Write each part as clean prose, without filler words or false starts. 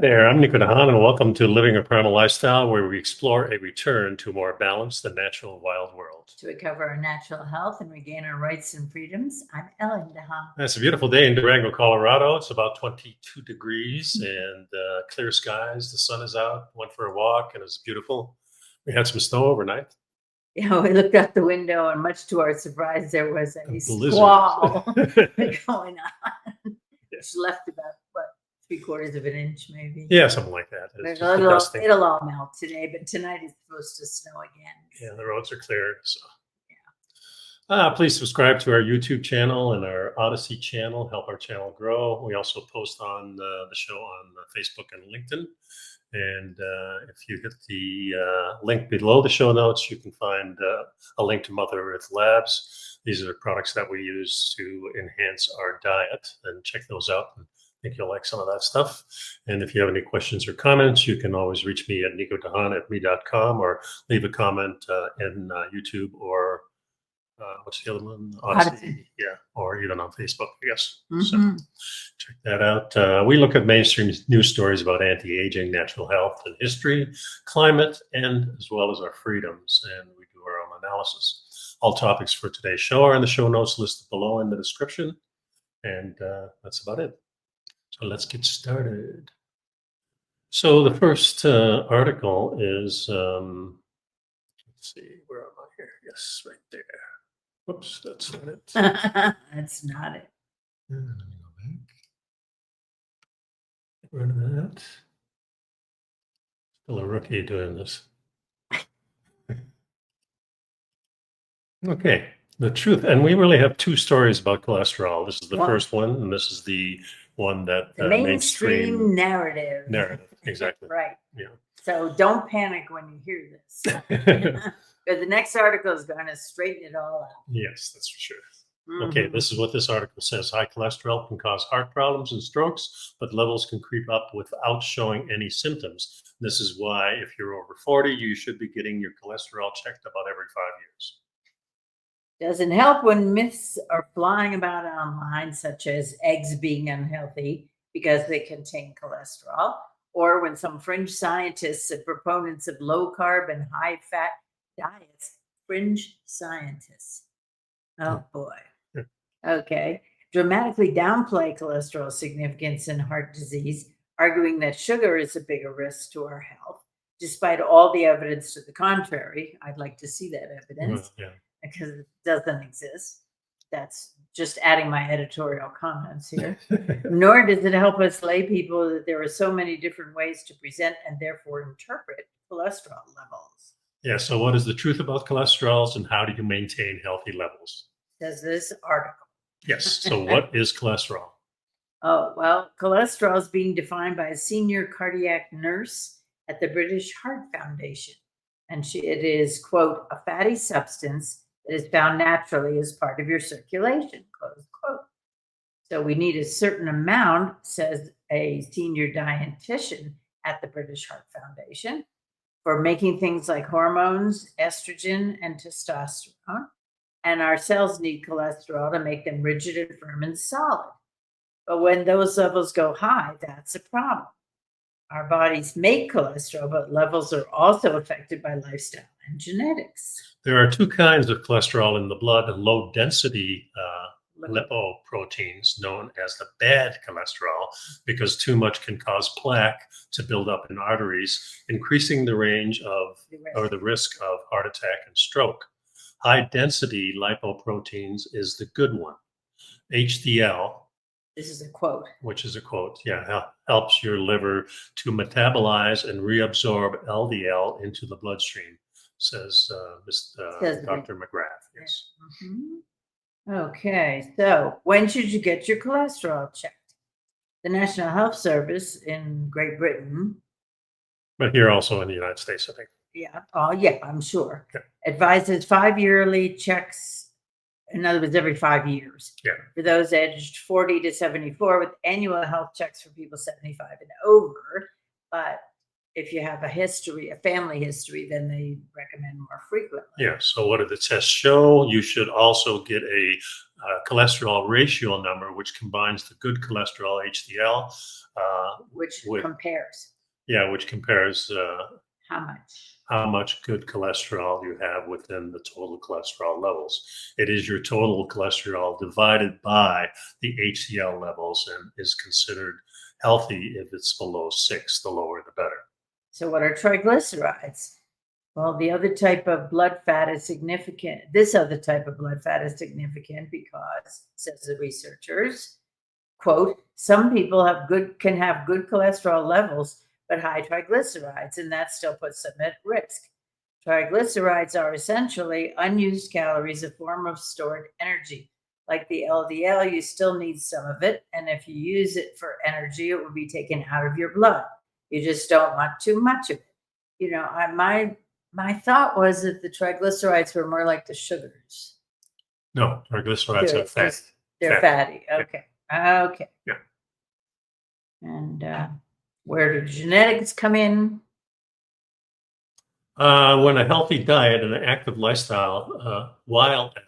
there, I'm nicodehaan, and welcome to Living a Primal Lifestyle, where we explore a return to a more balanced and natural wild world. To recover our natural health and regain our rights and freedoms, I'm Ellen Dehaan. It's a beautiful day in Durango, Colorado. It's about 22 degrees and clear skies. The sun is out. Went for a walk, and it's beautiful. We had some snow overnight. Yeah, we looked out the window, and much to our surprise, there was a blizzard. squall going on. It's left about, what, 3/4 of an inch, maybe. Yeah, something like that. It'll all melt today, but tonight it's supposed to snow again. Yeah, the roads are clear. So, yeah. Please subscribe to our YouTube channel and our Odysee channel. Help our channel grow. We also post on the show on Facebook and LinkedIn. And if you hit the link below the show notes, you can find a link to Mother Earth Labs. These are the products that we use to enhance our diet, and check those out. I think you'll like some of that stuff. And if you have any questions or comments, you can always reach me at nicodehaan@me.com, or leave a comment in YouTube, or what's the other one? Odysee. Yeah, or even on Facebook, I guess. So check that out. We look at mainstream news stories about anti-aging, natural health, and history, climate, and as well as our freedoms. And we do our own analysis. All topics for today's show are in the show notes listed below in the description. And that's about it. So let's get started. So the first article is, let's see, where am I here? Yes, right there. Whoops, that's not it. That's not it. Let me go back. Get rid of that. Still a rookie doing this. Okay, the truth. And we really have two stories about cholesterol. This is the first one, and this is the one that the mainstream narrative. Exactly. Right. Yeah. So don't panic when you hear this. But the next article is going to straighten it all out. Yes, that's for sure. Okay, this is what this article says. High cholesterol can cause heart problems and strokes, but levels can creep up without showing any symptoms. This is why, if you're over 40, you should be getting your cholesterol checked about every 5 years. Doesn't help when myths are flying about online, such as eggs being unhealthy because they contain cholesterol, or when some fringe scientists and proponents of low-carb and high-fat diets, fringe scientists. Oh boy. Okay. Dramatically downplay cholesterol significance in heart disease, arguing that sugar is a bigger risk to our health, despite all the evidence to the contrary. I'd like to see that evidence because it doesn't exist. That's just adding my editorial comments here. Nor does it help us lay people that there are so many different ways to present and therefore interpret cholesterol levels. Yeah, so what is the truth about cholesterols, and how do you maintain healthy levels? Says this article. Yes, so what is cholesterol? Oh, well, cholesterol is being defined by a senior cardiac nurse at the British Heart Foundation. And it is, quote, a fatty substance that is found naturally as part of your circulation, close quote. So we need a certain amount, says a senior dietitian at the British Heart Foundation, for making things like hormones, estrogen, and testosterone. And our cells need cholesterol to make them rigid and firm and solid. But when those levels go high, that's a problem. Our bodies make cholesterol, but levels are also affected by lifestyle and genetics. There are two kinds of cholesterol in the blood: low-density lipoproteins, known as the bad cholesterol, because too much can cause plaque to build up in arteries, increasing the range of the risk of heart attack and stroke. High-density lipoproteins is the good one. HDL. This is a quote. Which is a quote, yeah, helps your liver to metabolize and reabsorb LDL into the bloodstream, says Dr. McGrath. Yes. Okay, so when should you get your cholesterol checked? The National Health Service in Great Britain. But here also in the United States, I think. Yeah, yeah, I'm sure. Okay. Advises 5 yearly checks. In other words, every 5 years. Yeah. For those aged 40 to 74, with annual health checks for people 75 and over. But if you have a family history, then they recommend more frequently. Yeah. So what do the tests show? You should also get a cholesterol ratio number, which combines the good cholesterol HDL, which with compares which compares how much. how much good cholesterol you have within the total cholesterol levels. It is your total cholesterol divided by the HDL levels and is considered healthy if it's below 6. The lower, the better. So what are triglycerides? Well, the other type of blood fat is significant. This other type of blood fat is significant because, says the researchers, quote, some people can have good cholesterol levels, but high triglycerides, and that still puts them at risk. Triglycerides are essentially unused calories, a form of stored energy. Like the LDL, you still need some of it, and if you use it for energy, it will be taken out of your blood. You just don't want too much of it. You know, my thought was that the triglycerides were more like the sugars. No, triglycerides are fat. They're fatty. Okay. Okay. Yeah. And where do genetics come in? When a healthy diet and an active lifestyle, while a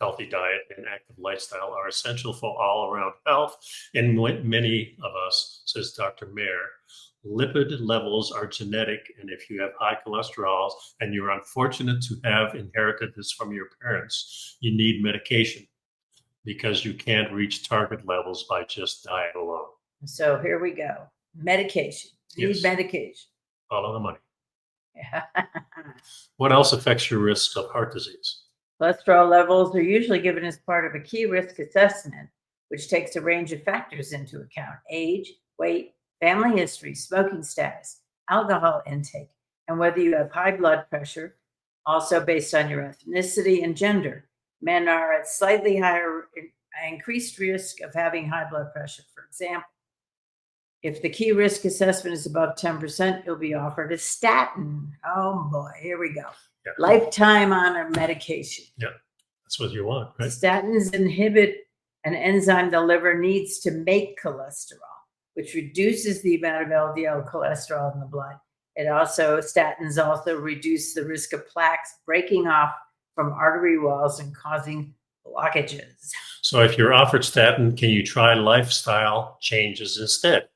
healthy diet and active lifestyle are essential for all around health, and many of us, says Dr. Mayer, lipid levels are genetic. And if you have high cholesterol and you're unfortunate to have inherited this from your parents, you need medication because you can't reach target levels by just diet alone. So here we go. Medication. Need medication. Follow the money. What else affects your risk of heart disease? Cholesterol levels are usually given as part of a key risk assessment, which takes a range of factors into account: age, weight, family history, smoking status, alcohol intake, and whether you have high blood pressure, also based on your ethnicity and gender. Men are at slightly higher increased risk of having high blood pressure. For example, if the key risk assessment is above 10%, you'll be offered a statin. Oh boy, here we go. Yeah. Lifetime on a medication. Yeah, that's what you want, right? Statins inhibit an enzyme the liver needs to make cholesterol, which reduces the amount of LDL cholesterol in the blood. Statins also reduce the risk of plaques breaking off from artery walls and causing blockages. So if you're offered statin, can you try lifestyle changes instead?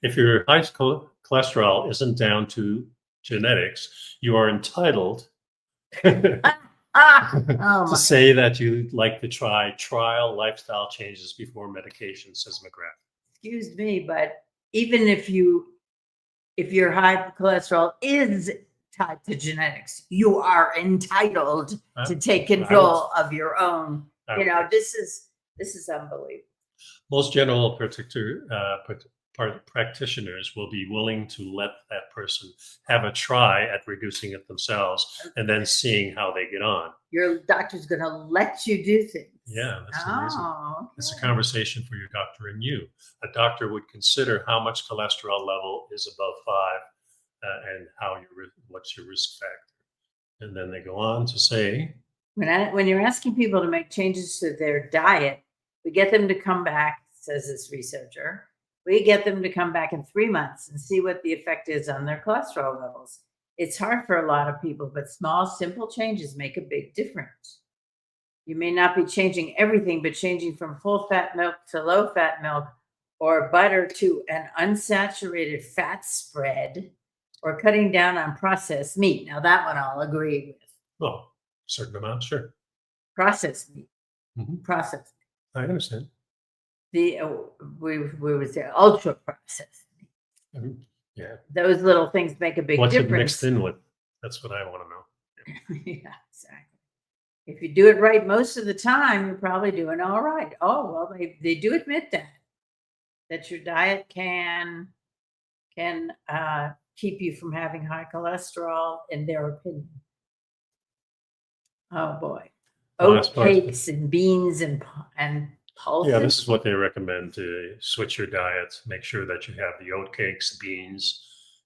If your high cholesterol isn't down to genetics, you are entitled to say that you'd like to try trial lifestyle changes before medication, says McGrath. Excuse me, but even if your high cholesterol is tied to genetics, you are entitled to take control of your own. This is unbelievable. Most general practitioners will be willing to let that person have a try at reducing it themselves and then seeing how they get on. Your doctor's going to let you do things. Yeah, that's amazing. Okay. It's a conversation for your doctor and you. A doctor would consider how much cholesterol level is above 5 and what's your risk factor. And then they go on to say, when you're asking people to make changes to their diet, we get them to come back, says this researcher. We get them to come back in 3 months and see what the effect is on their cholesterol levels. It's hard for a lot of people, but small, simple changes make a big difference. You may not be changing everything, but changing from full fat milk to low fat milk, or butter to an unsaturated fat spread, or cutting down on processed meat. Now that one I'll agree with. Well, certain amount, sure. Processed meat. Mm-hmm. Processed meat. I understand. We would say ultra processed meat. Mm-hmm. Yeah. Those little things make a big difference. What's it mixed in with? That's what I want to know. Yeah, exactly. If you do it right most of the time, you're probably doing all right. Oh, well, they do admit that your diet can keep you from having high cholesterol, in their opinion. Oh boy. Oat cakes and beans and pulses. Yeah, this is what they recommend: to switch your diet. Make sure that you have the oat cakes, beans,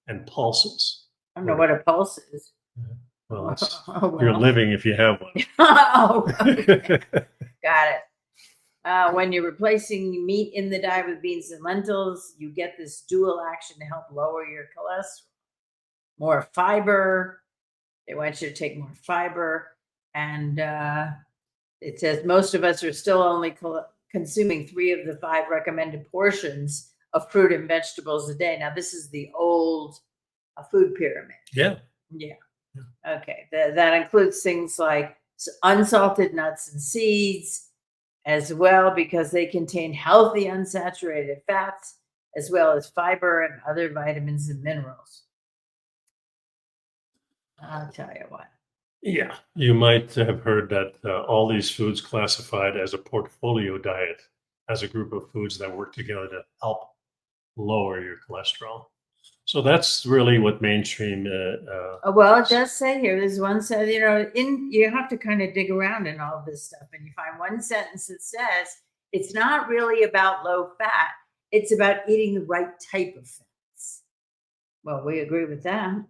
and pulses. I don't know what a pulse is. Well, it's you're living if you have one. Oh, okay. Got it. When you're replacing meat in the diet with beans and lentils, you get this dual action to help lower your cholesterol. More fiber. They want you to take more fiber, and it says most of us are still only consuming 3 of the 5 recommended portions of fruit and vegetables a day. Now, this is the old food pyramid. Yeah. Yeah. Okay. That includes things like unsalted nuts and seeds as well, because they contain healthy unsaturated fats, as well as fiber and other vitamins and minerals. I'll tell you what. Yeah. You might have heard that all these foods classified as a portfolio diet, as a group of foods that work together to help lower your cholesterol. So that's really what mainstream. Well, it does say here. There's one said, you have to kind of dig around in all this stuff, and you find one sentence that says it's not really about low fat. It's about eating the right type of fats. Well, we agree with that.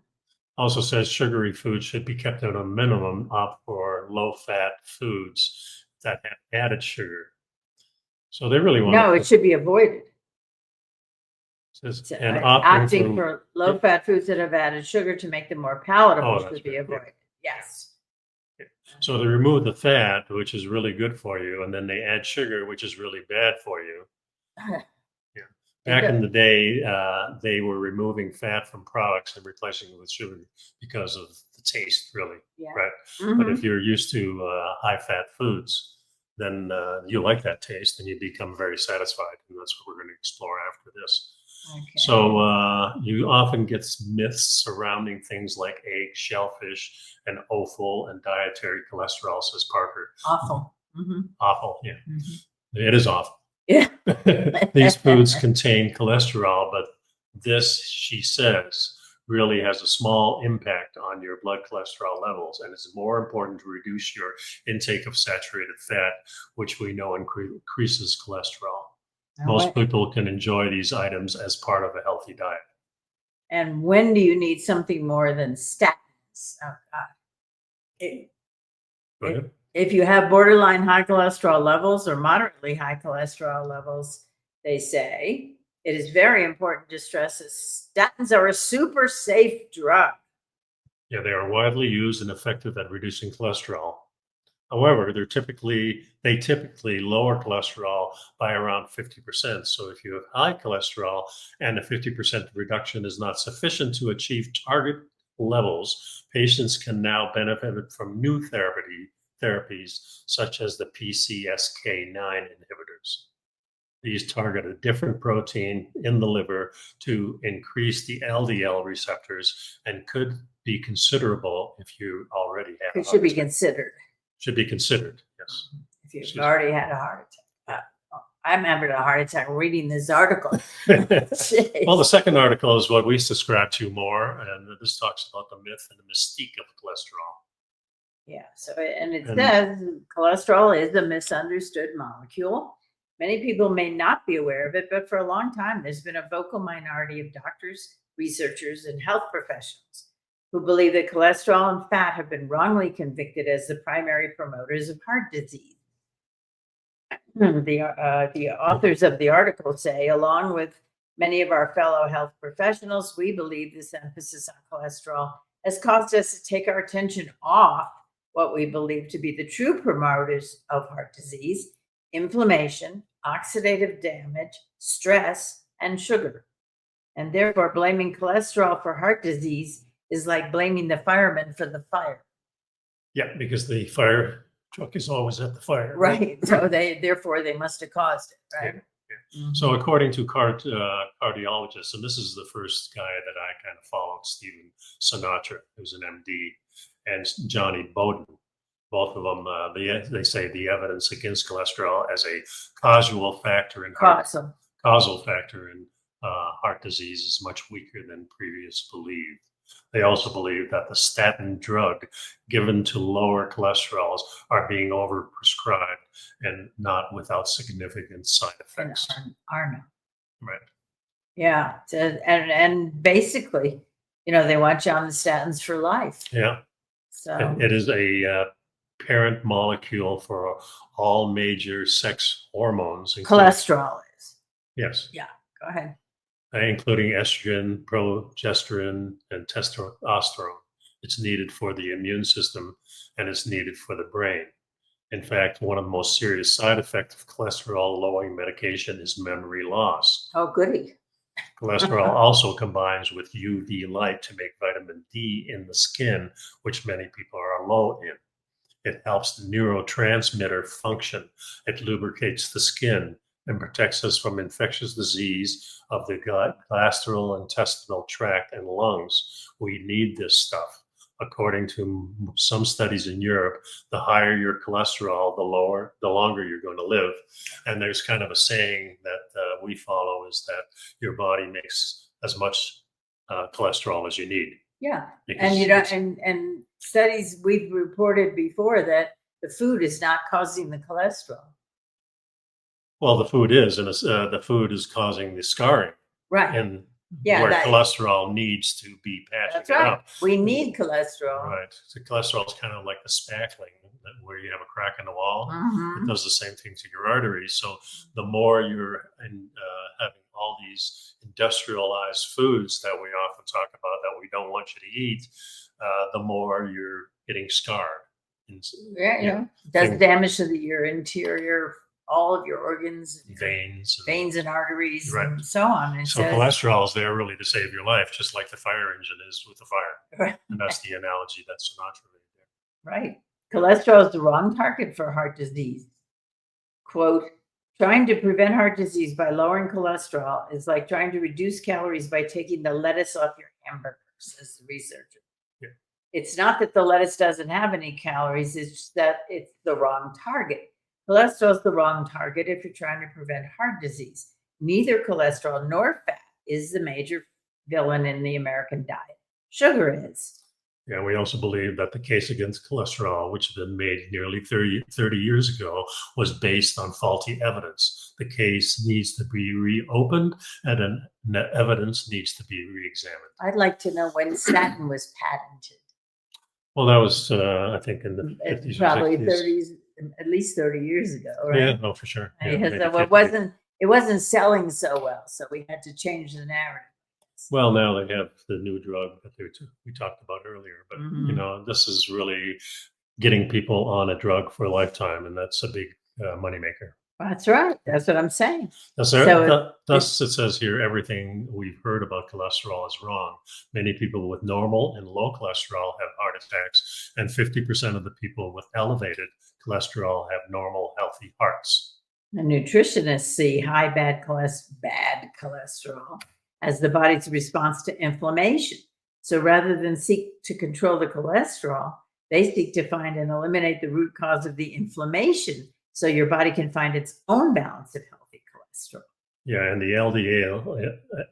Also says sugary foods should be kept at a minimum, opt for low-fat foods that have added sugar. So they really want No, it should be avoided. says, And opting opting for low-fat foods that have added sugar to make them more palatable should be avoided. Yes. So they remove the fat, which is really good for you, and then they add sugar, which is really bad for you. Yeah. Back in the day, they were removing fat from products and replacing it with sugar because of the taste, really. Yeah. Right. But if you're used to high-fat foods, then you like that taste and you become very satisfied. And that's what we're going to explore after this. Okay. So you often get myths surrounding things like eggs, shellfish, and offal and dietary cholesterol, says Parker. Awful. Awful, yeah. It is awful. Yeah. These foods contain cholesterol, but this, she says, really has a small impact on your blood cholesterol levels, and it's more important to reduce your intake of saturated fat, which we know increases cholesterol. Most people can enjoy these items as part of a healthy diet. And when do you need something more than statins? Oh, God. If you have borderline high cholesterol levels or moderately high cholesterol levels, they say, it is very important to stress that statins are a super safe drug. Yeah, they are widely used and effective at reducing cholesterol. However, they typically lower cholesterol by around 50%. So if you have high cholesterol and a 50% reduction is not sufficient to achieve target levels, patients can now benefit from new therapies such as the PCSK9 inhibitors. These target a different protein in the liver to increase the LDL receptors and could be considerable if you already have. It should be considered. Should be considered, yes. If you've already had a heart attack. I'm having a heart attack reading this article. Well, the second article is what we subscribe to more, and this talks about the myth and the mystique of cholesterol. Yeah, so it says cholesterol is a misunderstood molecule. Many people may not be aware of it, but for a long time, there's been a vocal minority of doctors, researchers, and health professionals who believe that cholesterol and fat have been wrongly convicted as the primary promoters of heart disease. The authors of the article say, along with many of our fellow health professionals, we believe this emphasis on cholesterol has caused us to take our attention off what we believe to be the true promoters of heart disease: inflammation, oxidative damage, stress, and sugar. And therefore, blaming cholesterol for heart disease is like blaming the firemen for the fire. Yeah, because the fire truck is always at the fire. Right. So therefore they must have caused it, right? Yeah. So according to cardiologists, and this is the first guy that I kind of followed, Stephen Sinatra, who's an MD, and Johnny Bowden, both of them, they say the evidence against cholesterol as a causal factor in heart disease is much weaker than previously believed. They also believe that the statin drug given to lower cholesterols are being overprescribed and not without significant side effects. And are not. Right. Yeah. And basically, they want you on the statins for life. Yeah. So it is a parent molecule for all major sex hormones. Cholesterol is. Yes. Yeah. Go ahead. Including estrogen, progesterone, and testosterone. It's needed for the immune system and it's needed for the brain. In fact, one of the most serious side effects of cholesterol-lowering medication is memory loss. Oh, goody. Cholesterol also combines with UV light to make vitamin D in the skin, which many people are low in. It helps the neurotransmitter function. It lubricates the skin and protects us from infectious disease of the gut, gastrointestinal tract, and lungs. We need this stuff. According to some studies in Europe, the higher your cholesterol, the longer you're going to live. And there's kind of a saying that we follow is that your body makes as much cholesterol as you need. Yeah. Because And studies we've reported before that the food is not causing the cholesterol. well, the food is, and the food is causing the scarring, Right. and Yeah, where that- cholesterol needs to be patching That's it right. up. We need cholesterol. Right. So cholesterol is kind of like the spackling, where you have a crack in the wall. Mhm. It does the same thing to your arteries. So the more you're having all these industrialized foods that we often talk about that we don't want you to eat, the more you're getting scarred. And Yeah. Does damage to your interior, all of your organs, veins and arteries, Right. and so on. And So cholesterol is there really to save your life, just like the fire engine is with the fire. Right. And that's the analogy that Sinatra made there. Right. Cholesterol is the wrong target for heart disease. Quote, trying to prevent heart disease by lowering cholesterol is like trying to reduce calories by taking the lettuce off your hamburger, says the researcher. Yeah. It's not that the lettuce doesn't have any calories, it's just that it's the wrong target. Cholesterol is the wrong target if you're trying to prevent heart disease. Neither cholesterol nor fat is the major villain in the American diet. Sugar is. Yeah, we also believe that the case against cholesterol, which had been made nearly 30 years ago, was based on faulty evidence. The case needs to be reopened and evidence needs to be reexamined. I'd like to know when statin was patented. Well, that was, I think, in the 50s Probably or 60s. 30s, at least 30 years ago, right? Yeah, no, for sure. Yeah, Because maybe it wasn't selling so well, so we had to change the narrative. Well, now they have the new drug that we talked about earlier, but Mhm. this is really getting people on a drug for a lifetime, and that's a big moneymaker. That's right. That's what I'm saying. Thus, it says here, everything we've heard about cholesterol is wrong. Many people with normal and low cholesterol have heart attacks, and 50% of the people with elevated cholesterol have normal, healthy hearts. The nutritionists see high bad cholesterol as the body's response to inflammation. So rather than seek to control the cholesterol, they seek to find and eliminate the root cause of the inflammation so your body can find its own balance of healthy cholesterol. Yeah, and the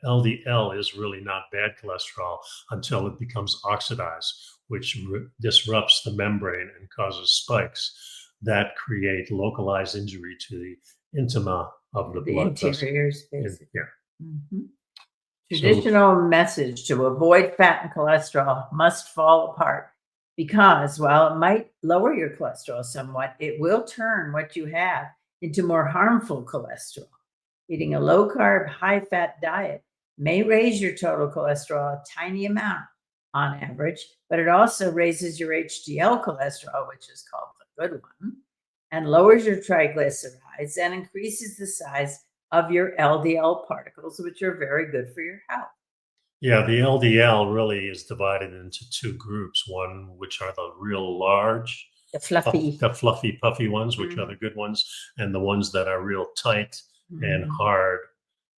LDL is really not bad cholesterol until it becomes oxidized, which disrupts the membrane and causes spikes that create localized injury to the intima of the blood interiors, basically. Yeah. Mm-hmm. Traditional message to avoid fat and cholesterol must fall apart because while it might lower your cholesterol somewhat, it will turn what you have into more harmful cholesterol. Eating a low-carb, high-fat diet may raise your total cholesterol a tiny amount on average, but it also raises your HDL cholesterol, which is called the good one, and lowers your triglycerides and increases the size of your LDL particles, which are very good for your health. Yeah, the LDL really is divided into two groups. One, which are the real large, the fluffy, puffy ones, which are the good ones, and the ones that are real tight and hard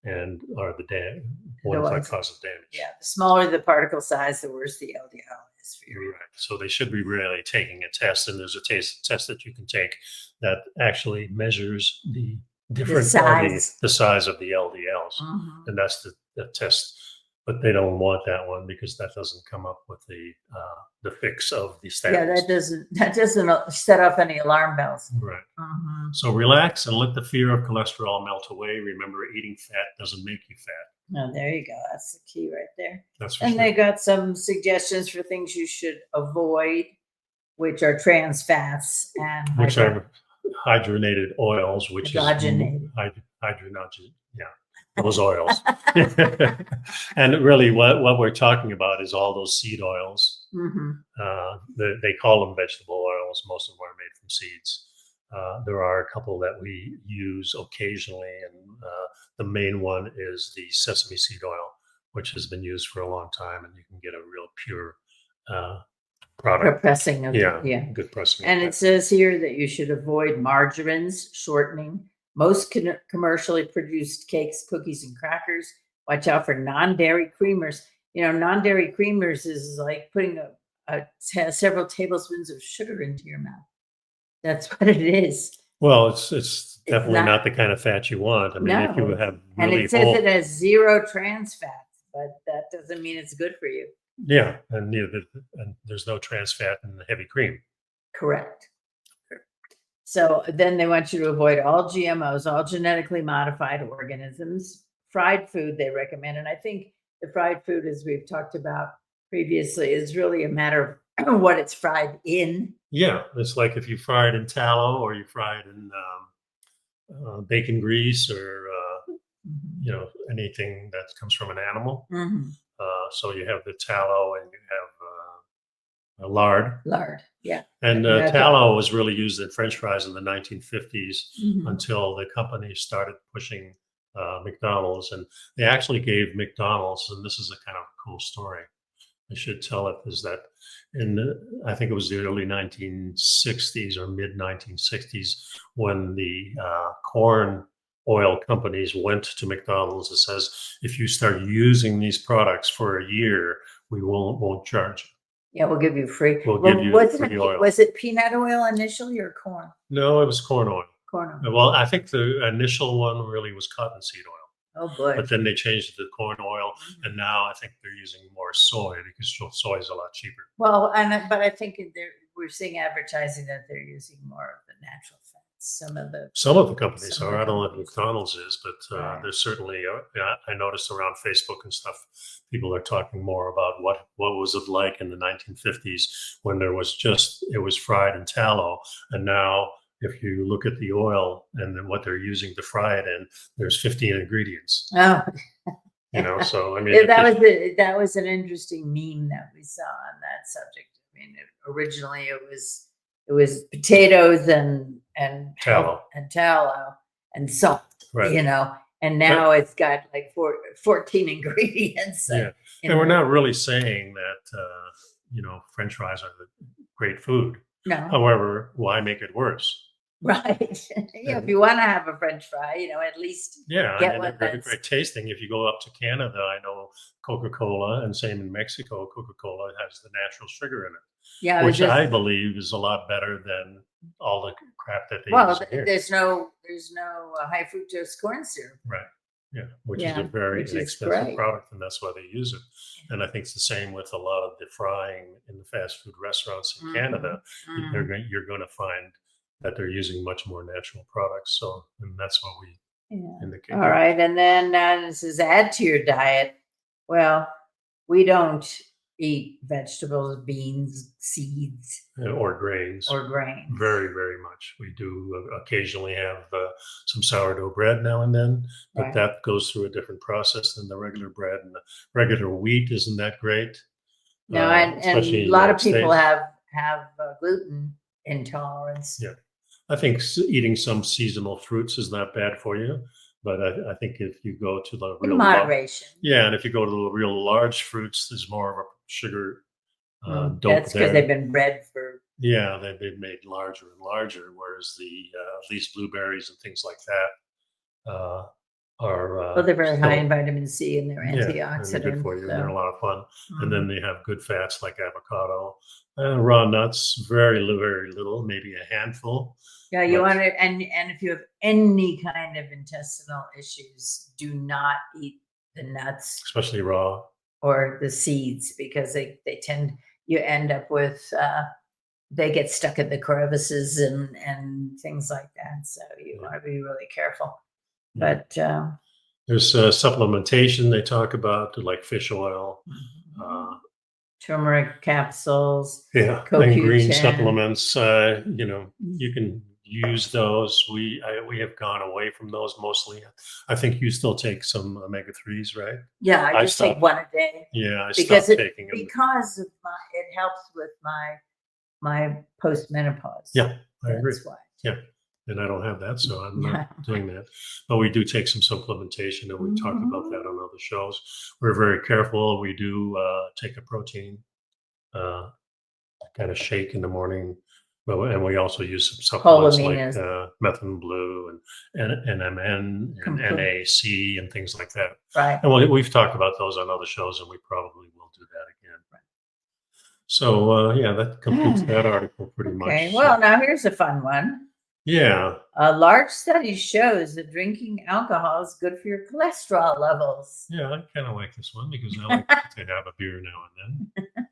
and are the ones that cause the damage. Yeah, the smaller the particle size, the worse the LDL is for you. Right. So they should be really taking a test, and there's a test that you can take that actually measures the size of the LDLs, and that's the test. But they don't want that one because that doesn't come up with the fix of the statins. Yeah, that doesn't set off any alarm bells. Right. So relax and let the fear of cholesterol melt away. Remember, eating fat doesn't make you fat. Oh, there you go. That's the key right there. That's for and sure. They got some suggestions for things you should avoid, which are trans fats and which are hydrogenated oils, which is hydrogenated. Yeah, those oils. And really, what we're talking about is all those seed oils. They call them vegetable oils. Most of them are made from seeds. There are a couple that we use occasionally, and the main one is the sesame seed oil, which has been used for a long time, and you can get a real pure product. Pressing of Yeah, yeah. good pressing. And it says here that you should avoid margarines, shortening, most commercially produced cakes, cookies, and crackers. Watch out for non-dairy creamers. Non-dairy creamers is like putting several tablespoons of sugar into your mouth. That's what it is. Well, it's definitely not- not the kind of fat you want. I mean, if you No. have And really it says whole, it has 0 trans fats, but that doesn't mean it's good for you. yeah, and there's no trans fat in the heavy cream. Correct. So then they want you to avoid all GMOs, all genetically modified organisms. Fried food they recommend. And I think the fried food, as we've talked about previously, is really a matter of what it's fried in. Yeah, it's like if you fry it in tallow or you fry it in bacon grease or anything that comes from an animal. So you have the tallow and you have lard. Lard, yeah. And tallow was really used in French fries in the 1950s until the company started pushing McDonald's, and they actually gave McDonald's, and this is a kind of cool story. I should tell it, is that I think it was the early 1960s or mid 1960s when the corn oil companies went to McDonald's and says, if you start using these products for a year, we won't charge you. Yeah, we'll give you free. We'll give you free oil. Was it peanut oil initially or corn? No, it was corn oil. Corn oil. Well, I think the initial one really was cottonseed oil. Oh boy. But then they changed it to corn oil, and now I think they're using more soy because soy is a lot cheaper. Well, but I think we're seeing advertising that they're using more of the natural fats. Some of the companies are. I don't know if McDonald's is, but there's certainly. I noticed around Facebook and stuff, people are talking more about what was it like in the 1950s when it was fried in tallow, and now if you look at the oil and then what they're using to fry it in, there's 15 ingredients. Oh. So I mean, that was an interesting meme that we saw on that subject. I mean, originally it was potatoes and tallow and salt, right. And now it's got like 14 ingredients. Yeah, and we're not really saying that French fries are the great food. No. However, why make it worse? Right. If you want to have a French fry, at least get one that's great tasting. If you go up to Canada, I know Coca-Cola, and same in Mexico, Coca-Cola has the natural sugar in it. Yeah, which I believe is a lot better than all the crap that they use here. There's no high fructose corn syrup. Right. Yeah, which is a very inexpensive product, and that's why they use it. And I think it's the same with a lot of the frying in the fast food restaurants in Canada. You're going to find that they're using much more natural products. So, and that's what we indicate. All right. And then this is add to your diet. Well, we don't eat vegetables, beans, seeds. Or grains. Very, very much. We do occasionally have some sourdough bread now and then, but that goes through a different process than the regular bread. And the regular wheat isn't that great. No, and a lot of people have gluten intolerance. Yeah. I think eating some seasonal fruits is not bad for you, but I think if you go to the real moderation, and if you go to the real large fruits, there's more of a sugar dope. That's because they've been bred for. Yeah, they've been made larger and larger, whereas these blueberries and things like that are. They're very high in vitamin C and they're antioxidant. And they're good for you. And they're a lot of fun, and then they have good fats like avocado. Raw nuts, very, very little, maybe a handful. Yeah, you want to, and if you have any kind of intestinal issues, do not eat the nuts, especially raw, or the seeds, because you end up with they get stuck in the crevices and things like that. So you want to be really careful. But there's supplementation they talk about, like fish oil. Turmeric capsules, and green supplements. You can use those. We have gone away from those mostly. I think you still take some omega-3s, right? Yeah, I just take one a day. Yeah, I stopped taking them because of it helps with my post-menopause. Yeah, I agree. That's why. Yeah, and I don't have that, so I'm not doing that. But we do take some supplementation, and we talk about that on other shows. We're very careful. We do take a protein kind of shake in the morning. Well, and we also use some supplements like methylene blue and NMN and NAC and things like that. Right. And we've talked about those on other shows, and we probably will do that again. Right. So yeah, that completes that article pretty much. Okay. Well, now here's a fun one. Yeah. A large study shows that drinking alcohol is good for your cholesterol levels. Yeah, I kind of like this one because I like to have a beer now and then.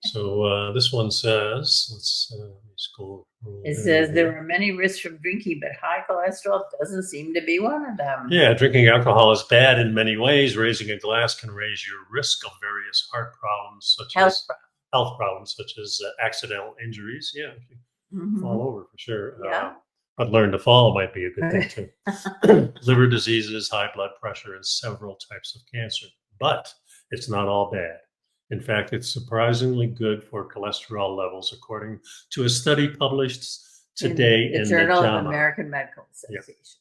So this one says, let's scroll. It says there are many risks from drinking, but high cholesterol doesn't seem to be one of them. Yeah, drinking alcohol is bad in many ways. Raising a glass can raise your risk of various heart problems, such as health problems, such as accidental injuries. Yeah, if you fall over for sure. Yeah. But learn to fall might be a good thing too. Liver diseases, high blood pressure, and several types of cancer. But it's not all bad. In fact, it's surprisingly good for cholesterol levels, according to a study published today in the Journal of American Medical Association. Yeah.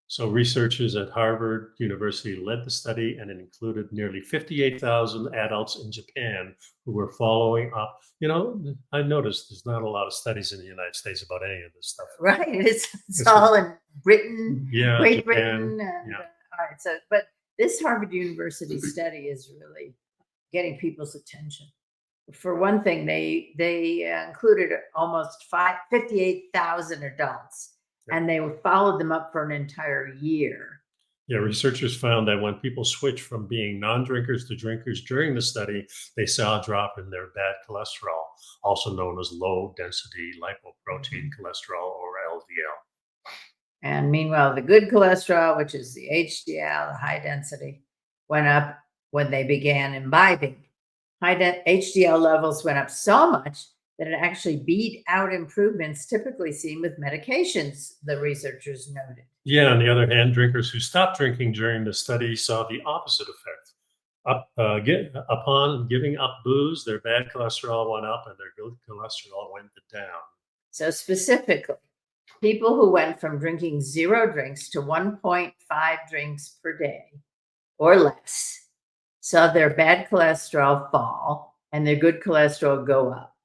So researchers at Harvard University led the study, and it included nearly 58,000 adults in Japan who were following up. You know, I noticed there's not a lot of studies in the United States about any of this stuff. Right. It's all in Britain, Great Britain. And, all right. So, but this Harvard University study is really getting people's attention. For one thing, they included almost 58,000 adults, and they followed them up for an entire year. Yeah, researchers found that when people switch from being non-drinkers to drinkers during the study, they saw a drop in their bad cholesterol, also known as low-density lipoprotein cholesterol, or LDL. And meanwhile, the good cholesterol, which is the HDL, the high density, went up when they began imbibing. HDL levels went up so much that it actually beat out improvements typically seen with medications, the researchers noted. Yeah, on the other hand, drinkers who stopped drinking during the study saw the opposite effect. Upon giving up booze, their bad cholesterol went up and their good cholesterol went down. So specifically, people who went from drinking 0 drinks to 1.5 drinks per day or less saw their bad cholesterol fall and their good cholesterol go up,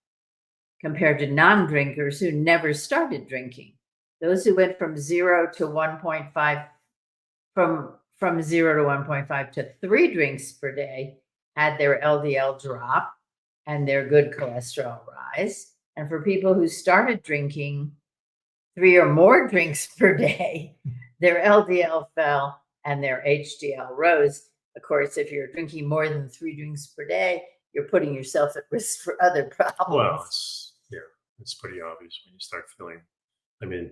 compared to non-drinkers who never started drinking. Those who went from 0 to 1.5, from 0 to 1.5 to 3 drinks per day had their LDL drop and their good cholesterol rise. And for people who started drinking 3 or more drinks per day, their LDL fell and their HDL rose. Of course, if you're drinking more than 3 drinks per day, you're putting yourself at risk for other problems. Well, it's pretty obvious when you start feeling, I mean,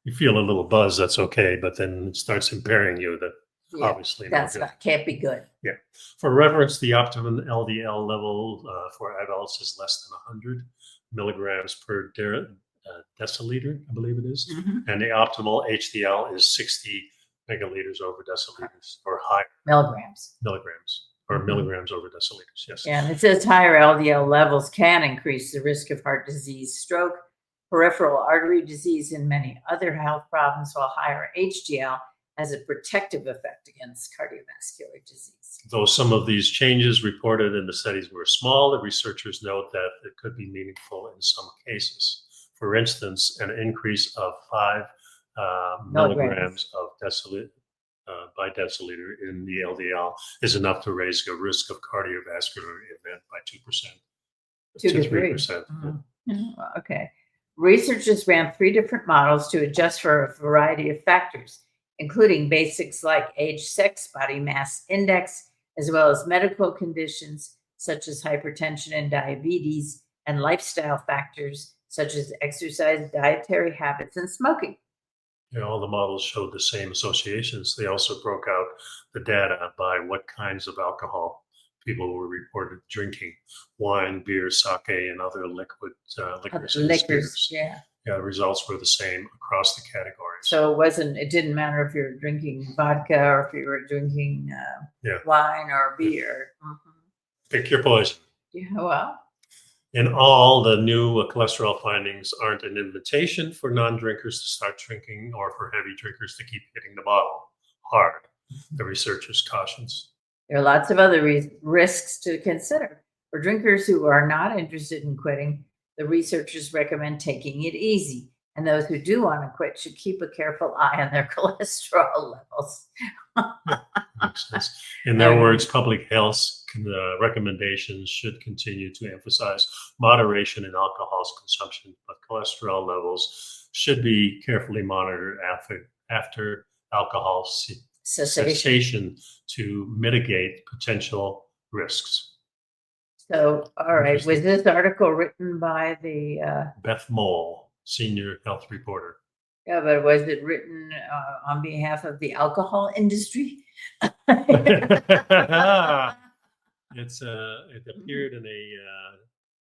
you feel a little buzz, that's okay, but then it starts impairing you. That obviously can't be good. Yeah. For reference, the optimum LDL level for adults is less than 100 milligrams per deciliter, I believe it is. And the optimal HDL is 60 megaliters over deciliters or higher. Milligrams over deciliters, yes. Yeah, and it says higher LDL levels can increase the risk of heart disease, stroke, peripheral artery disease, and many other health problems, while higher HDL has a protective effect against cardiovascular disease. Though some of these changes reported in the studies were small, the researchers note that it could be meaningful in some cases. For instance, an increase of 5 milligrams of by deciliter in the LDL is enough to raise a risk of cardiovascular event by 2%. 2 to 3%. Okay. Researchers ran 3 different models to adjust for a variety of factors, including basics like age, sex, body mass index, as well as medical conditions such as hypertension and diabetes, and lifestyle factors such as exercise, dietary habits, and smoking. Yeah, all the models showed the same associations. They also broke out the data by what kinds of alcohol people were reported drinking: wine, beer, sake, and other liquors. Yeah. Yeah, the results were the same across the categories. So it didn't matter if you were drinking vodka or if you were drinking wine or beer. Pick your poison. Yeah, well. And all the new cholesterol findings aren't an invitation for non-drinkers to start drinking or for heavy drinkers to keep hitting the bottle hard. The researchers cautions. There are lots of other risks to consider. For drinkers who are not interested in quitting, the researchers recommend taking it easy. And those who do want to quit should keep a careful eye on their cholesterol levels. Makes sense. In their words, public health recommendations should continue to emphasize moderation in alcohol consumption, but cholesterol levels should be carefully monitored after alcohol cessation to mitigate potential risks. So, all right, was this article written by the Beth Mole, senior health reporter? Yeah, but was it written on behalf of the alcohol industry? It appeared in a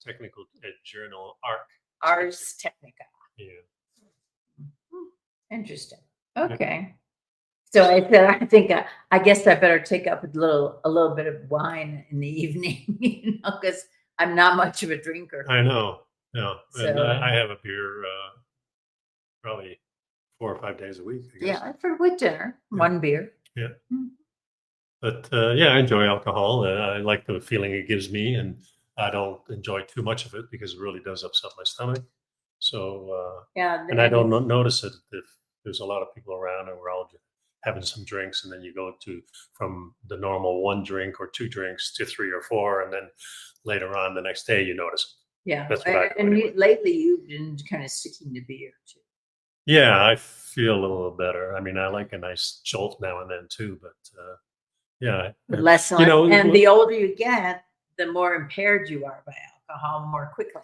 technical journal, Ars Technica. Yeah. Interesting. Okay. So I said, I guess I better take up a little bit of wine in the evening, because I'm not much of a drinker. I know. No, So, and I have a beer probably 4 or 5 days a week, I guess. Yeah, for with dinner, one beer. Yeah. But yeah, I enjoy alcohol. I like the feeling it gives me, and I don't enjoy too much of it because it really does upset my stomach. So Yeah, and I don't notice it if there's a lot of people around and we're all having some drinks, and then you go from the normal 1 drink or 2 drinks to 3 or 4, and then later on the next day you notice it. Yeah, That's what I do and anyway. Lately you've been kind of sticking to beer too. Yeah, I feel a little better. I mean, I like a nice jolt now and then too, but yeah, Less, and the older you get, the more impaired you are by alcohol more quickly,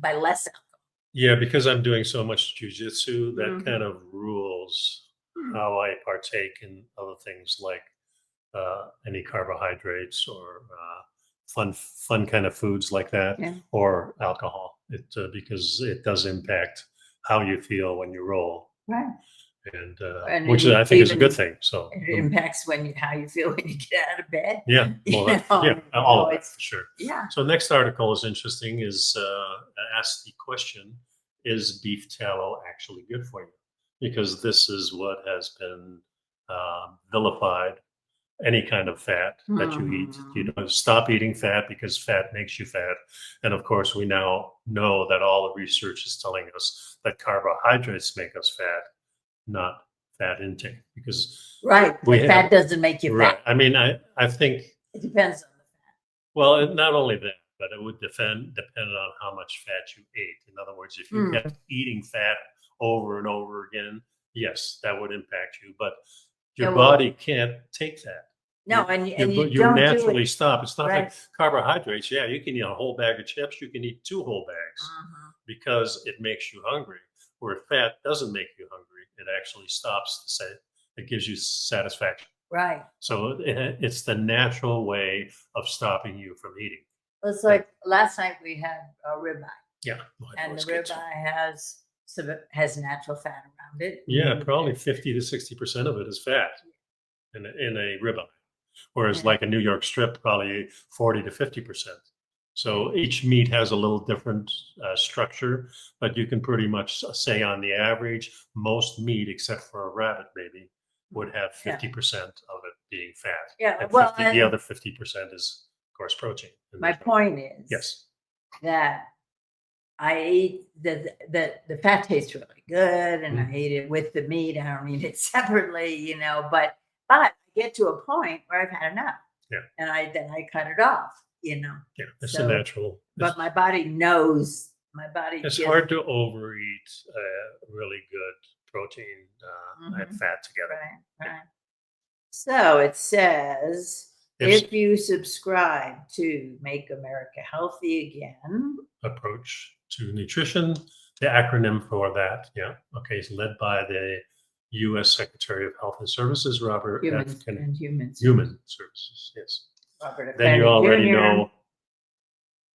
by less alcohol. Yeah, because I'm doing so much jujitsu, that kind of rules how I partake in other things like any carbohydrates or fun kind of foods like that, or alcohol. Because it does impact how you feel when you roll, right? And which I think is a good thing. So it impacts how you feel when you get out of bed. Yeah, well, all of that, for sure. Yeah. So next article is interesting. Is ask the question: is beef tallow actually good for you? Because this is what has been vilified. Any kind of fat that you eat, you don't stop eating fat because fat makes you fat. And of course, we now know that all the research is telling us that carbohydrates make us fat, not fat intake. Because fat doesn't make you fat. I mean, I think it depends on the fat. Well, not only that, but it would depend on how much fat you ate. In other words, if you kept eating fat over and over again, yes, that would impact you. But your body can't take that. No, and you naturally stop. It's not like carbohydrates. Yeah, you can eat a whole bag of chips. You can eat 2 whole bags because it makes you hungry. Where fat doesn't make you hungry, it actually stops. It gives you satisfaction. Right. So it's the natural way of stopping you from eating. It's like last night we had a ribeye. Yeah, and the ribeye has natural fat around it. Yeah, probably 50 to 60% of it is fat in a ribeye, whereas like a New York strip, probably 40 to 50%. So each meat has a little different structure, but you can pretty much say on the average, most meat, except for a rabbit, maybe, would have 50% of it being fat. Yeah, and the other 50% is, of course, protein. My point is that I eat the fat tastes really good, and I eat it with the meat. I don't eat it separately, but I get to a point where I've had enough. Yeah. And then I cut it off, Yeah, it's a natural. But my body knows. It's hard to overeat really good protein and fat together. Right. So it says, if you subscribe to Make America Healthy Again approach to nutrition, the acronym for that, is led by the U.S. Secretary of Health and Services, Robert Human Services. Yes. Robert Then you already Jr. know.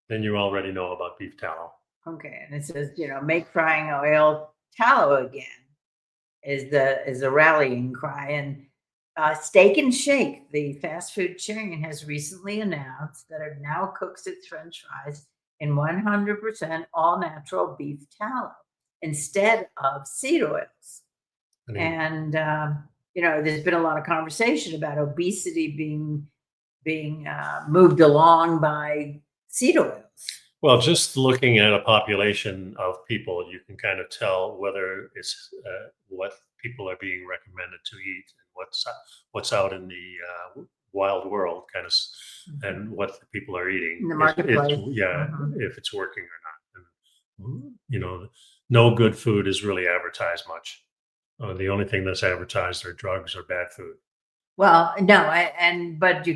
Then you already know about beef tallow. Okay, and it says, make frying oil tallow again is a rallying cry. And Steak and Shake, the fast food chain, has recently announced that it now cooks its French fries in 100% all natural beef tallow instead of seed oils. I mean, And there's been a lot of conversation about obesity being moved along by seed oils. well, just looking at a population of people, you can kind of tell whether it's what people are being recommended to eat and what's out in the wild world, kind of, and what the people are eating. In the It's- marketplace. yeah, Mhm. if it's working or not. And, no good food is really advertised much. The only thing that's advertised are drugs or bad food. Well, no, but you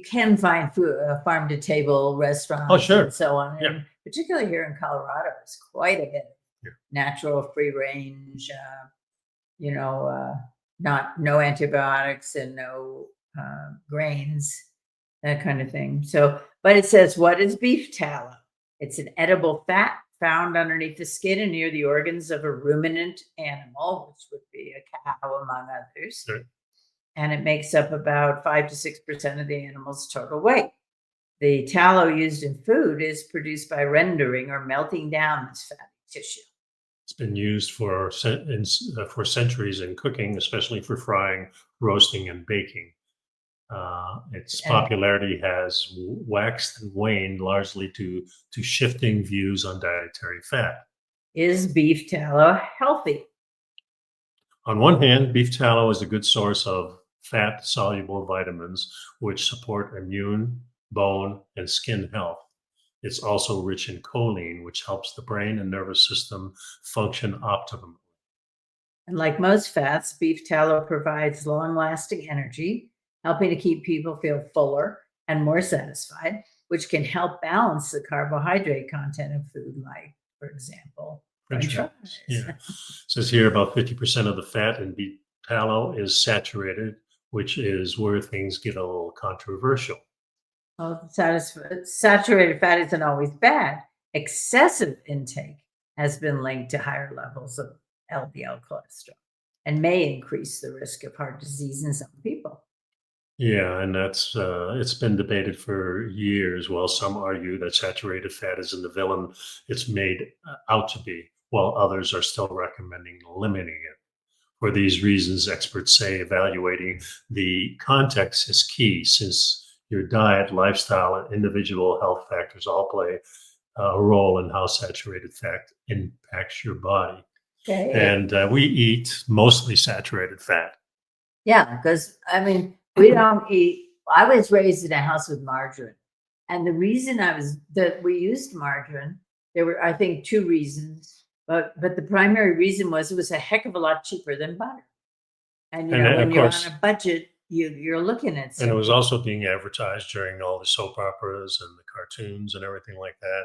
can find food, farm to table restaurants, Oh, sure. and so on. Yeah. And particularly here in Colorado, it's quite a bit Yeah. natural, free range. No antibiotics and no grains, that kind of thing. So, but it says, what is beef tallow? It's an edible fat found underneath the skin and near the organs of a ruminant animal, which would be a cow, among others. Sure. And it makes up about 5 to 6% of the animal's total weight. The tallow used in food is produced by rendering or melting down this fatty tissue. It's been used for centuries in cooking, especially for frying, roasting, and baking. Its And popularity has waxed and waned largely to shifting views on dietary fat. is beef tallow healthy? On one hand, beef tallow is a good source of fat-soluble vitamins, which support immune, bone, and skin health. It's also rich in choline, which helps the brain and nervous system function optimally. And like most fats, beef tallow provides long-lasting energy, helping to keep people feel fuller and more satisfied, which can help balance the carbohydrate content of food, like, for example, French fries. Yeah. It says here about 50% of the fat in beef tallow is saturated, which is where things get a little controversial. Well, saturated fat isn't always bad. Excessive intake has been linked to higher levels of LDL cholesterol and may increase the risk of heart disease in some people. Yeah, and that's it's been debated for years. While some argue that saturated fat isn't the villain it's made out to be, while others are still recommending limiting it. For these reasons, experts say evaluating the context is key, since your diet, lifestyle, and individual health factors all play a role in how saturated fat impacts your body. Okay. And we eat mostly saturated fat. Yeah, because we don't eat. I was raised in a house with margarine, and the reason that we used margarine, there were, I think, two reasons, but the primary reason was it was a heck of a lot cheaper than butter. And And when of you're course, on a budget, you're looking at and it was something. also being advertised during all the soap operas and the cartoons and everything like that.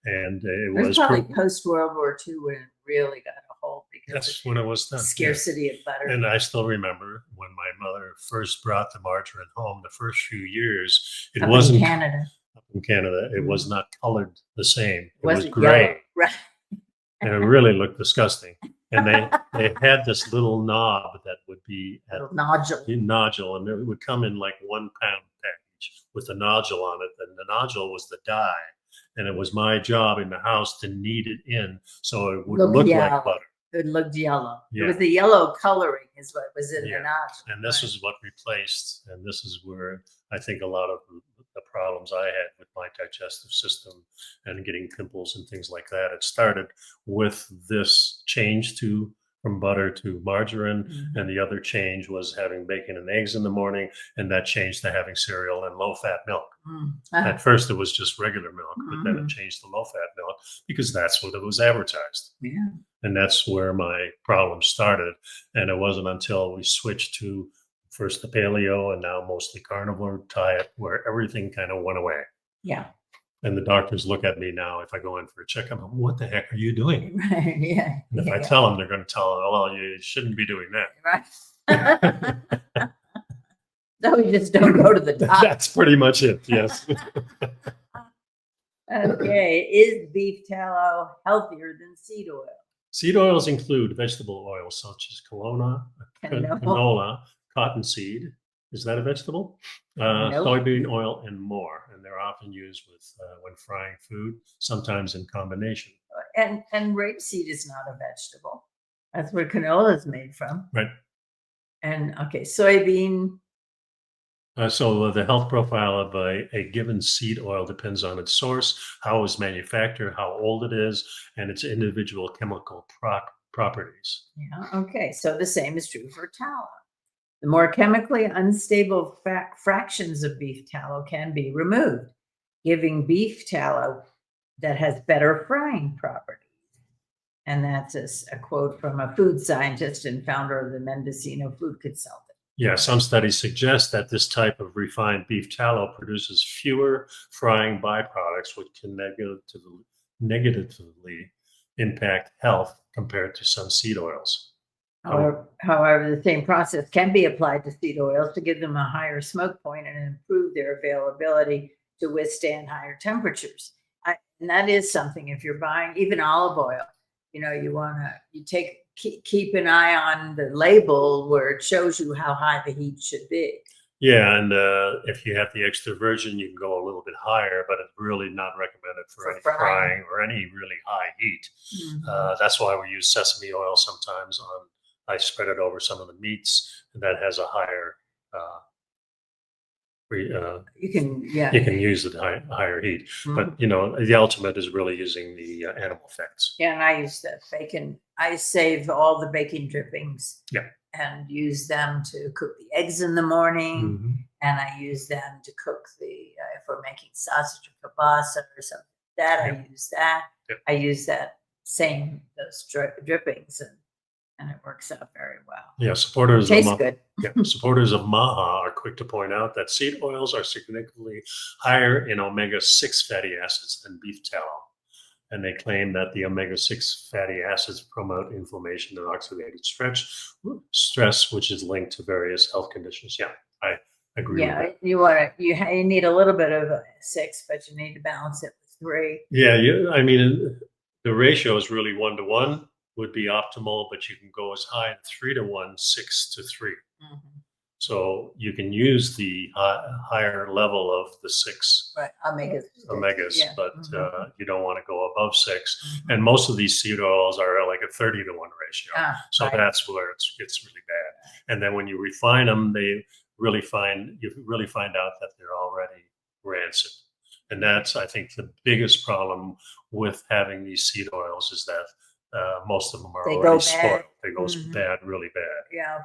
And It was probably post World War II when it really got a hold because of that's when it was done. Yeah. scarcity of butter. And I still remember when my mother first brought the margarine home, the first few years, it Up wasn't in Canada. up in Canada, it was not colored the same. It was Wasn't gray. yellow. Right. And it really looked disgusting. And they had this little knob that would be at Little nodule. and it would come in like 1 pound package with a nodule on it. And the nodule was the dye. And it was my job in the house to knead it in so it would look like butter. It looked yellow. Yeah. It was the yellow coloring is what was in Yeah. the nodule. And this is what replaced, and this is where I think a lot of the problems I had with my digestive system and getting pimples and things like that. It started with this change from butter to margarine, Mhm. and the other change was having bacon and eggs in the morning, and that changed to having cereal and low-fat milk. At first, it was just regular milk, but then it changed to low-fat milk because that's what it was advertised. Yeah. And that's where my problem started. And it wasn't until we switched to first the paleo and now mostly carnivore diet where everything kind of went away. Yeah. And the doctors look at me now if I go in for a checkup. What the heck are you doing? Right. Yeah. And if I tell them, they're going to tell them, well, you shouldn't be doing that. Right. So we just don't go to the doctor. That's pretty much it. Yes. Okay. Is beef tallow healthier than seed oil? Seed oils include vegetable oils such as canola, Canola. cottonseed, Is that a vegetable? Nope. Soybean oil and more, and they're often used with when frying food, sometimes in combination. And rapeseed is not a vegetable. That's where canola is made from. Right. And okay, soybean. So the health profile of a given seed oil depends on its source, how it was manufactured, how old it is, and its individual chemical properties. Yeah. Okay. So the same is true for tallow. The more chemically unstable fractions of beef tallow can be removed, giving beef tallow that has better frying properties. And that's a quote from a food scientist and founder of the Mendocino Food Consultant. Yeah, some studies suggest that this type of refined beef tallow produces fewer frying byproducts, which can negatively impact health compared to some seed oils. However, the same process can be applied to seed oils to give them a higher smoke point and improve their availability to withstand higher temperatures. And that is something, if you're buying even olive oil, keep an eye on the label where it shows you how high the heat should be. Yeah, and if you have the extra virgin, you can go a little bit higher, but it's really not recommended for any frying or any really high heat. Mm-hmm. That's why we use sesame oil sometimes. I spread it over some of the meats, and that has a higher. You can use it higher heat, Mm-hmm. but the ultimate is really using the animal fats. Yeah, and I use that bacon. I save all the bacon drippings. Yeah. And use them to cook the eggs in the morning. Mm-hmm. And I use them to cook if we're making sausage or kielbasa or something like that, I use that. Yep. I use those drippings, and it works out very well. Yeah, supporters tastes good. Supporters of Maha are quick to point out that seed oils are significantly higher in omega-6 fatty acids than beef tallow. And they claim that the omega-6 fatty acids promote inflammation and oxidative stress, which is linked to various health conditions. Yeah, I agree with that. You need a little bit of 6, but you need to balance it with 3. Yeah, I mean, the ratio is really 1-to-1 would be optimal, but you can go as high as 3-to-1, 6-to-3. Mm-hmm. So you can use the higher level of the 6 omegas, yeah. but Mm-hmm. You don't want to go above 6. Mm-hmm. And most of these seed oils are like a 30-to-1 ratio. So that's where it gets really bad. And then when you refine them, you really find out that they're already rancid. And that's, I think, the biggest problem with having these seed oils is that most of them are already spoiled. They go bad, really bad. Yeah,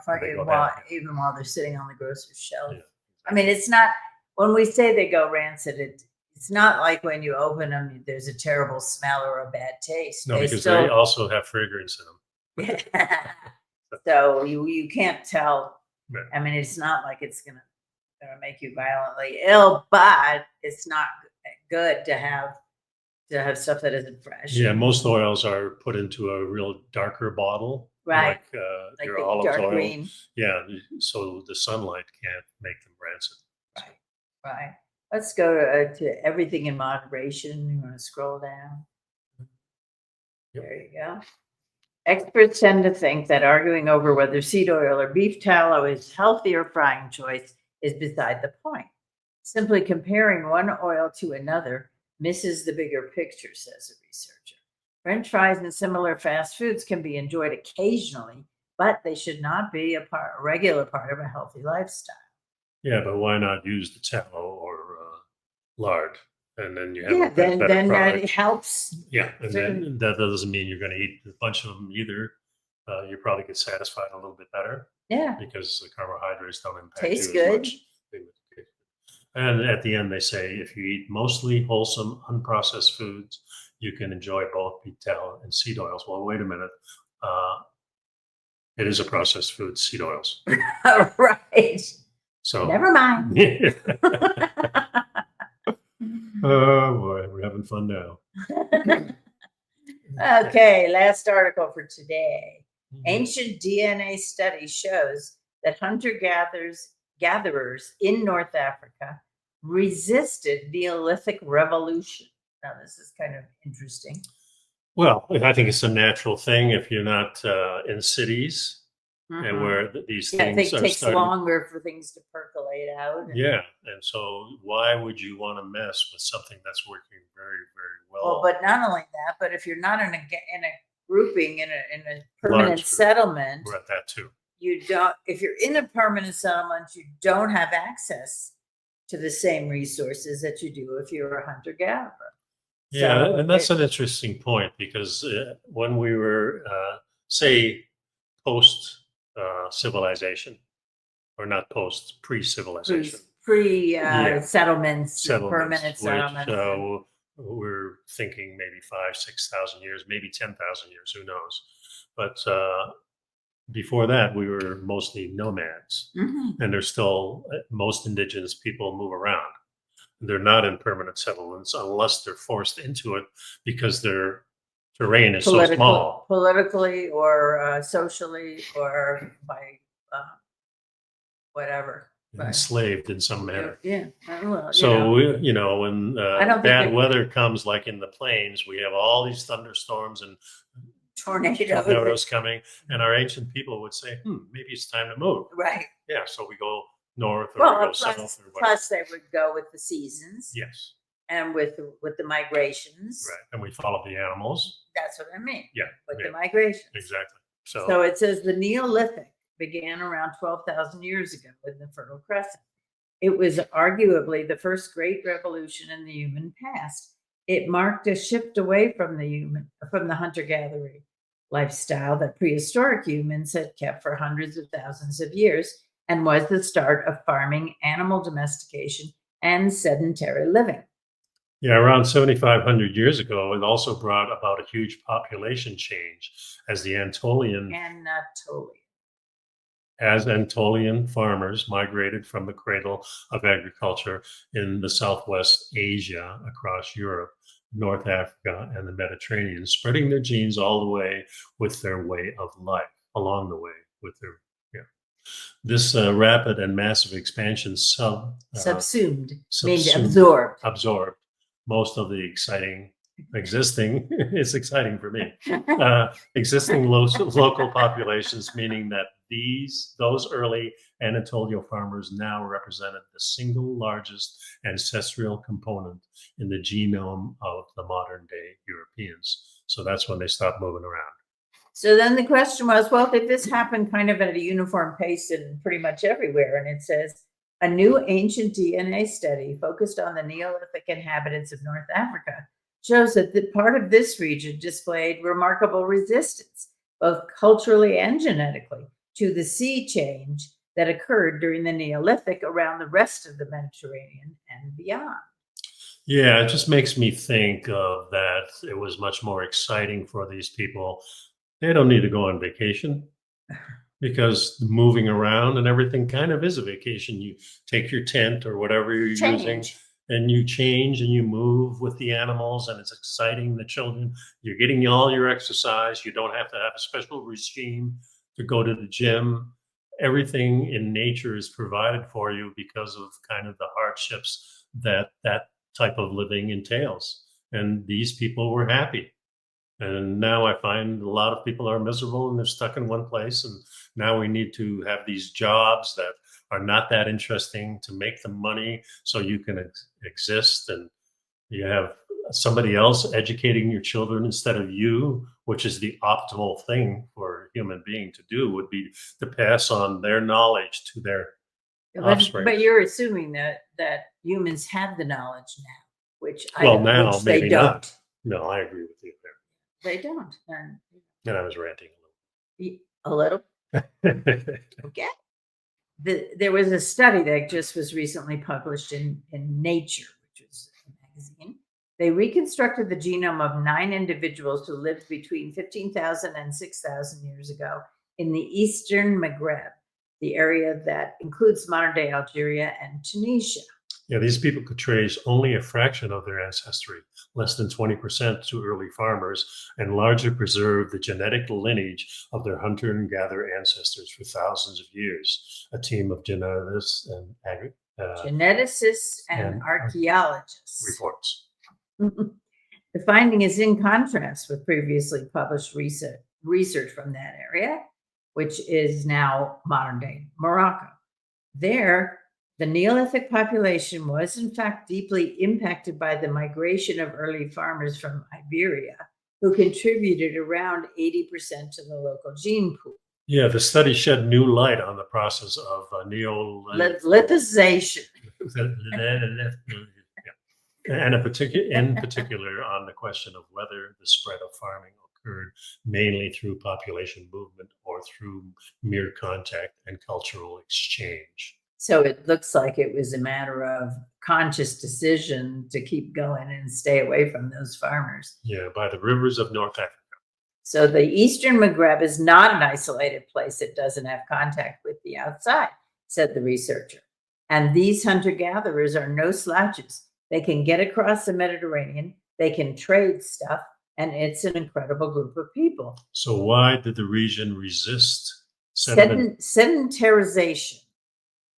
even while they're sitting on the grocery shelf. Yeah. I mean, it's not, when we say they go rancid, it's not like when you open them, there's a terrible smell or a bad taste. No, because they also have fragrance in them. So you can't tell. Right. I mean, it's not like it's gonna make you violently ill, but it's not good to have stuff that isn't fresh. Yeah, most oils are put into a real darker bottle, right? Like your olive oil. Green. Yeah, so the sunlight can't make them rancid. Right. Let's go to everything in moderation. You want to scroll down? Yep. There you go. Experts tend to think that arguing over whether seed oil or beef tallow is healthier frying choice is beside the point. Simply comparing one oil to another misses the bigger picture, says a researcher. French fries and similar fast foods can be enjoyed occasionally, but they should not be a regular part of a healthy lifestyle. Yeah, but why not use the tallow or lard? And then you have a better product. That helps. Yeah, and then that doesn't mean you're going to eat a bunch of them either. You probably get satisfied a little bit better. Yeah, because the carbohydrates don't impact Taste you as good. much. And at the end, they say if you eat mostly wholesome, unprocessed foods, you can enjoy both beef tallow and seed oils. Well, wait a minute. It is a processed food, seed oils. Right. So never mind. Oh boy, we're having fun now. Okay, last article for today. Ancient DNA study shows that hunter-gatherers in North Africa resisted Neolithic revolution. Now, this is kind of interesting. Well, I think it's a natural thing if you're not in cities. and where these Yeah, I things think it are takes starting. longer for things to percolate out. Yeah, and so why would you want to mess with something that's working very, very Well, well? but not only that, but if you're not in a grouping in a permanent Large group. settlement, We're at that too. you don't. If you're in a permanent settlement, you don't have access to the same resources that you do if you're a hunter gatherer. Yeah, So and that's an interesting point because when we were, say, post civilization, or not post, pre-civilization Yeah. settlements, settlements, permanent which settlements. we're thinking maybe 5, 6,000 years, maybe 10,000 years, who knows? But before that, we were mostly nomads, Mhm. and there's still most indigenous people move around. They're not in permanent settlements unless they're forced into it because their terrain is so small. Politically or socially or by uh, whatever. Right. Enslaved in some manner. Yeah. Well, So, when I don't think bad it- weather comes, like in the plains, we have all these thunderstorms and tornadoes. tornadoes coming, and our ancient people would say, maybe it's time to move. Right. Yeah, so we go north or Well, we go south or whatever. plus they would go with the seasons. Yes, And with the migrations. right. And we follow the animals. That's what I mean. Yeah, With yeah, the migrations. exactly. So it says the Neolithic began around 12,000 years ago in the Fertile Crescent. It was arguably the first great revolution in the human past. It marked a shift away from the hunter-gatherer lifestyle that prehistoric humans had kept for hundreds of thousands of years, and was the start of farming, animal domestication, and sedentary living. Yeah, around 7,500 years ago, it also brought about a huge population change as the Anatolian farmers migrated from the cradle of agriculture in the Southwest Asia across Europe, North Africa, and the Mediterranean, spreading their genes all the way with their way of life, along the way with their, yeah. This rapid and massive expansion subsumed, subsumed, absorbed most of the existing, it's exciting for me, existing local populations, meaning that those early Anatolian farmers now represented the single largest ancestral component in the genome of the modern day Europeans. So that's when they stopped moving around. So then the question was, well, did this happen kind of at a uniform pace in pretty much everywhere? And it says, a new ancient DNA study focused on the Neolithic inhabitants of North Africa shows that the part of this region displayed remarkable resistance, both culturally and genetically, to the sea change that occurred during the Neolithic around the rest of the Mediterranean and beyond. Yeah, it just makes me think of that it was much more exciting for these people. They don't need to go on vacation because moving around and everything kind of is a vacation. You take your tent or whatever you're using and you change and you move with the animals, and it's exciting. The children, you're getting all your exercise. You don't have to have a special regime to go to the gym. Everything in nature is provided for you because of kind of the hardships that type of living entails. And these people were happy. And now I find a lot of people are miserable and they're stuck in one place. And now we need to have these jobs that are not that interesting to make the money so you can exist. And you have somebody else educating your children instead of you, which is the optimal thing for a human being to do, would be to pass on their knowledge to their offspring. But you're assuming that humans have the knowledge now, which they don't. Not. No, I agree with you there. They don't. And I was ranting a little. Okay. There was a study that just was recently published in Nature, which is a magazine. They reconstructed the genome of 9 individuals who lived between 15,000 and 6,000 years ago in the Eastern Maghreb, the area that includes modern-day Algeria and Tunisia. Yeah, these people could trace only a fraction of their ancestry, less than 20% to early farmers, and largely preserve the genetic lineage of their hunter and gatherer ancestors for thousands of years. A team of geneticists and archaeologists reports. The finding is in contrast with previously published research from that area, which is now modern-day Morocco. There, the Neolithic population was, in fact, deeply impacted by the migration of early farmers from Iberia, who contributed around 80% to the local gene pool. Yeah, the study shed new light on the process of Lithization. And in particular on the question of whether the spread of farming occurred mainly through population movement or through mere contact and cultural exchange. So it looks like it was a matter of conscious decision to keep going and stay away from those farmers. Yeah, by the rivers of North Africa. So the Eastern Maghreb is not an isolated place. It doesn't have contact with the outside, said the researcher. And these hunter-gatherers are no slouches. They can get across the Mediterranean, they can trade stuff, and it's an incredible group of people. So why did the region resist sedentarization?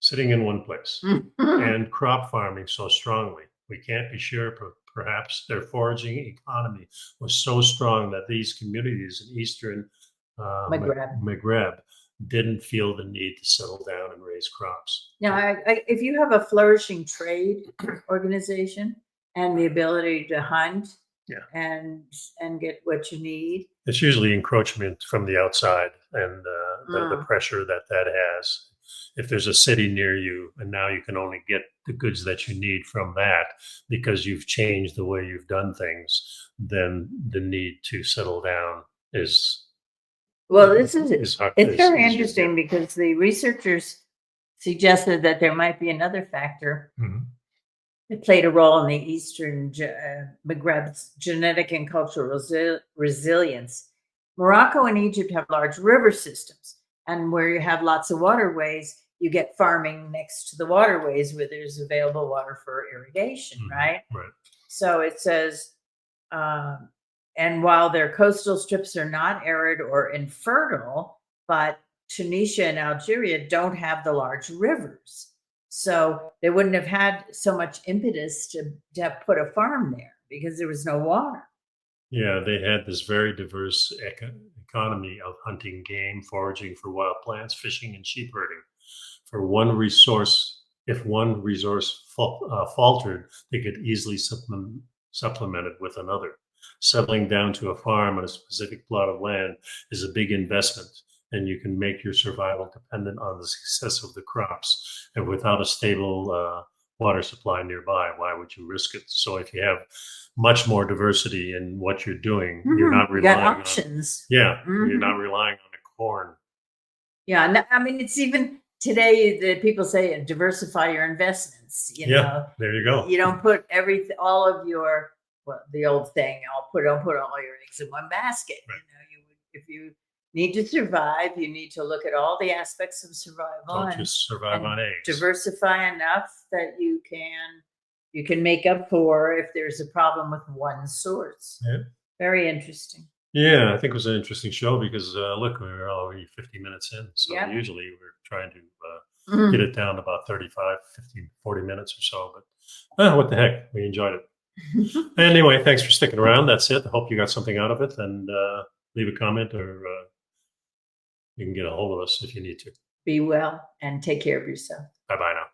Sitting in one place and crop farming so strongly? We can't be sure, perhaps their foraging economy was so strong that these communities in Eastern Maghreb didn't feel the need to settle down and raise crops. Now, if you have a flourishing trade organization and the ability to hunt and get what you need, it's usually encroachment from the outside and the pressure that has. If there's a city near you and now you can only get the goods that you need from that because you've changed the way you've done things, then the need to settle down is it's very interesting because the researchers suggested that there might be another factor that played a role in the Eastern Maghreb's genetic and cultural resilience. Morocco and Egypt have large river systems, and where you have lots of waterways, you get farming next to the waterways where there's available water for irrigation, right? Right. So it says, and while their coastal strips are not arid or infertile, but Tunisia and Algeria don't have the large rivers. So they wouldn't have had so much impetus to put a farm there because there was no water. Yeah, they had this very diverse economy of hunting game, foraging for wild plants, fishing, and sheep herding. For one resource, if one resource faltered, they could easily supplement it with another. Settling down to a farm on a specific plot of land is a big investment, and you can make your survival dependent on the success of the crops. And without a stable water supply nearby, why would you risk it? So if you have much more diversity in what you're doing, you're not relying on options. You're not relying on the corn. Yeah, I mean, it's even today that people say diversify your investments. You know, there you go. You don't put all of your the old thing. Don't put all your eggs in one basket. Right. You know, if you need to survive, you need to look at all the aspects of survival. Don't just survive on eggs. Diversify enough that you can make up for if there's a problem with one source. Yeah. Very interesting. Yeah, I think it was an interesting show because look, we're already 50 minutes in. So usually we're trying to get it down to about 35, 50, 40 minutes or so. But what the heck? We enjoyed it. Anyway, thanks for sticking around. That's it. I hope you got something out of it, and leave a comment or you can get a hold of us if you need to. Be well and take care of yourself. Bye-bye now.